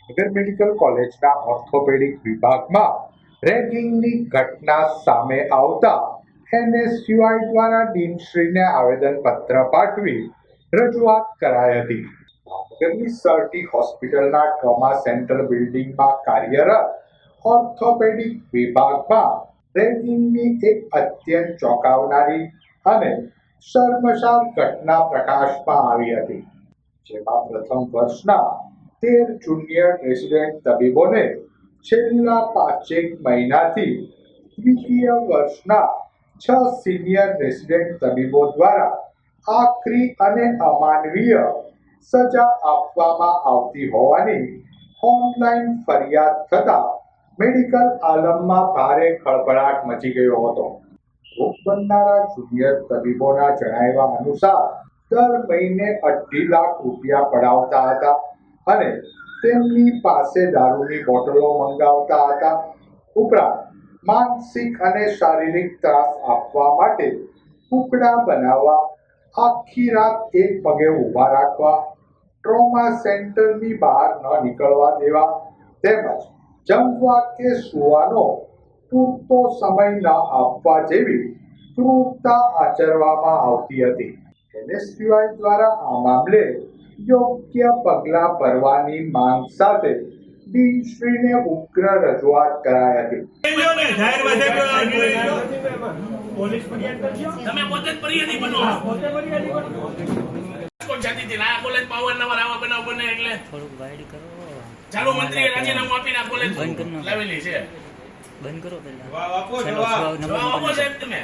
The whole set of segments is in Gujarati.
નગર મેડિકલ કોલેજના ઓર્થોપેડિક વિભાગમાં રેગિંગની ઘટના સામે આવતા એનએસયુઆઈ દ્વારા ડીનશ્રીને આવેદનપત્ર પાઠવી રજૂઆત કરાઈ હતી. ભાવનગરની સર્ટી હોસ્પિટલના ટ્રોમા સેન્ટર બિલ્ડિંગમાં કાર્યરત ઓર્થોપેડિક વિભાગમાં રેગિંગની એક અત્યંત ચોંકાવનારી અને શર્મસાર ઘટના પ્રકાશમાં આવી હતી, જેમાં પ્રથમ વર્ષના 13 જુનિયર રેસિડેન્ટ તબીબોને છેલ્લા 5 મહિનાથી દ્વિતીય વર્ષના 6 સિનિયર રેસિડેન્ટ તબીબો દ્વારા આકરી અને અમાનવીય સજા આપવામાં આવતી હોવાની ઓનલાઈન ફરિયાદ થતા મેડિકલ આલમમાં ભારે ખળભળાટ મચી ગયો હતો. ભોગ બનનારા જુનિયર તબીબોના જણાવ્યા અનુસાર દર મહિને 2.5 લાખ રૂપિયા પડાવતા હતા અને તેમની પાસે દારૂની બોટલો મંગાવતા હતા. ઉપરાંત માનસિક અને શારીરિક ત્રાસ આપવા માટે કુકડા બનાવવા, આખી રાત એક પગે ઊભા રાખવા, ટ્રોમા સેન્ટરની બહાર ન નીકળવા દેવા તેમજ જમવા કે સુવાનો પૂરતો સમય ન આપવા જેવી ક્રૂરતા આચરવામાં આવતી હતી. એનએસયુઆઈ દ્વારા આ મામલે યોગ્ય પગલાં ભરવાની માંગ સાથે ડીનશ્રીને ઉગ્ર રજૂઆત કરાઈ હતી. ચાલો મંત્રીએ રાજીનામું આપીને આ કોલેજ લાવેલી છે. બંધ કરો પેલા. તમે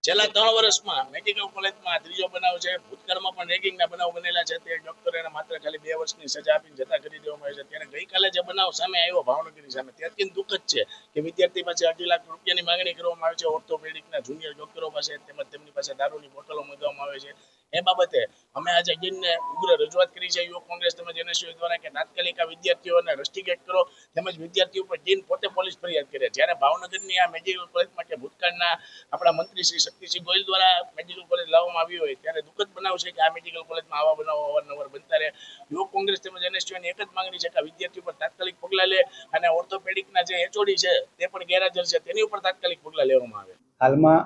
છેલ્લા 3 વર્ષમાં મેડિકલ કોલેજમાં ત્રીજો બનાવ છે. ભૂતકાળમાં પણ રેગિંગના બનાવ બનેલા છે. તે ડોક્ટરોને માત્ર ખાલી 2 વર્ષની સજા આપીને જતા કરી દેવામાં આવે છે. ત્યારે ગઈકાલે જે બનાવ સામે આવ્યો ભાવનગરની સામે, તે અત્યંત દુઃખદ છે કે વિદ્યાર્થી પાસે 2.5 લાખ રૂપિયાની માંગણી કરવામાં આવે છે. ઓર્થોપેડિકના જુનિયર ડોક્ટરો પાસે તેમજ તેમની પાસે દારૂની બોટલો મંગાવવામાં આવે છે. એ બાબતે અમે આજે ડીનને ઉગ્ર રજૂઆત કરી છે યુવક કોંગ્રેસ તેમજ એનએસયુ દ્વારા કે તાત્કાલિક આ વિદ્યાર્થીઓને રસ્ટિકેટ કરો તેમજ વિદ્યાર્થીઓ પર ડીન પોતે પોલીસ ફરિયાદ કરે. જ્યારે ભાવનગરની આ મેડિકલ કોલેજમાં કે ભૂતકાળના આપણા મંત્રી શ્રી શક્તિસિંહ ગોહિલ દ્વારા મેડિકલ કોલેજ લાવવામાં આવી હોય ત્યારે દુઃખદ બનાવ છે કે આ મેડિકલ કોલેજમાં આવા બનાવો અવારનવાર બનતા રહે. યુવક કોંગ્રેસ તેમજ એનએસયુની એક જ માંગણી છે કે વિદ્યાર્થીઓ પર તાત્કાલિક પગલાં લે અને ઓર્થોપેડિકના જે એચઓડી છે તે પણ ગેરહાજર છે તેની ઉપર તાત્કાલિક પગલાં લેવામાં આવે. હાલમાં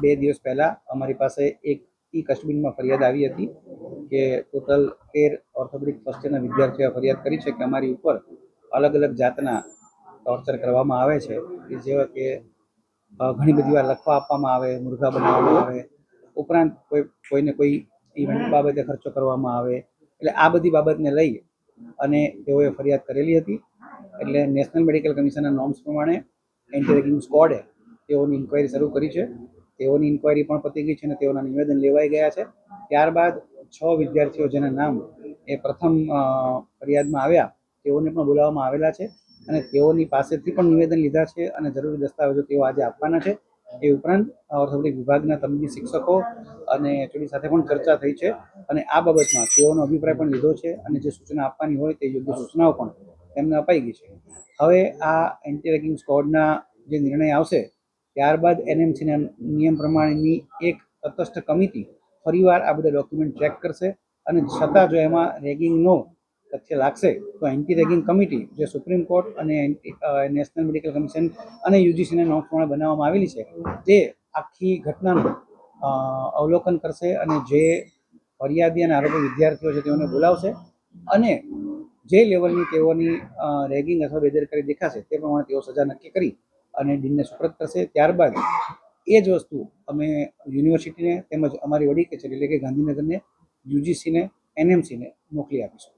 2 દિવસ પહેલા અમારી પાસે એક કસ્ટડીમાં ફરિયાદ આવી હતી કે ટોટલ 13 ઓર્થોપેડિક ફર્સ્ટ યરના વિદ્યાર્થીઓએ ફરિયાદ કરી છે કે અમારી ઉપર અલગ અલગ જાતના ટોર્ચર કરવામાં આવે છે, જેવા કે ઘણી બધી વાર લખવા આપવામાં આવે, મુર્ગા બનાવવામાં આવે, ઉપરાંત કોઈને કોઈ ઇવેન્ટ બાબતે ખર્ચો કરવામાં આવે. એટલે આ બધી બાબતને લઈ અને તેઓએ ફરિયાદ કરેલી હતી. એટલે નેશનલ મેડિકલ કમિશનના નોર્મ્સ પ્રમાણે એન્ટી રેગિંગ સ્ક્વોડે તેઓની ઇન્ક્વાયરી શરૂ કરી છે. તેઓની ઇન્ક્વાયરી પણ પતી ગઈ છે અને તેઓના નિવેદન લેવાઈ ગયા છે. ત્યારબાદ 6 વિદ્યાર્થીઓ જેના નામ એ પ્રથમ ફરિયાદમાં આવ્યા તેઓને પણ બોલાવવામાં આવેલા છે અને તેઓની પાસેથી પણ નિવેદન લીધા છે અને જરૂરી દસ્તાવેજો તેઓ આજે આપવાના છે. એ ઉપરાંત ઓર્થોપેડિક વિભાગના તબીબી શિક્ષકો અને એચઓડી સાથે પણ ચર્ચા થઈ છે અને આ બાબતમાં તેઓનો અભિપ્રાય પણ લીધો છે અને જે સૂચના આપવાની હોય તે યોગ્ય સૂચનાઓ પણ તેમને અપાઈ ગઈ છે. હવે આ એન્ટી રેગિંગ સ્ક્વોડના જે નિર્ણય આવશે ત્યારબાદ એનએમસીના નિયમ પ્રમાણેની એક તટસ્થ કમિટી ફરીવાર આ બધા ડોક્યુમેન્ટ ચેક કરશે અને છતાં જો એમાં રેગિંગનો તથ્ય લાગશે તો એન્ટી રેગિંગ કમિટી જે સુપ્રીમ કોર્ટ અને નેશનલ મેડિકલ કમિશન અને યુજીસીના નોર્મ્સ પ્રમાણે બનાવવામાં આવેલી છે તે આખી ઘટનાનું અવલોકન કરશે અને જે ફરિયાદી અને આરોપી વિદ્યાર્થીઓ છે તેઓને બોલાવશે અને જે લેવલની તેઓની રેગિંગ અથવા બેદરકારી દેખાશે તે પ્રમાણે તેઓ સજા નક્કી કરી અને ડીનને સુપ્રત કરશે. ત્યારબાદ એ જ વસ્તુ અમે યુનિવર્સિટીને તેમજ અમારી વડી કચેરી એટલે કે ગાંધીનગરને, યુજીસીને, એનએમસીને મોકલી આપીશું.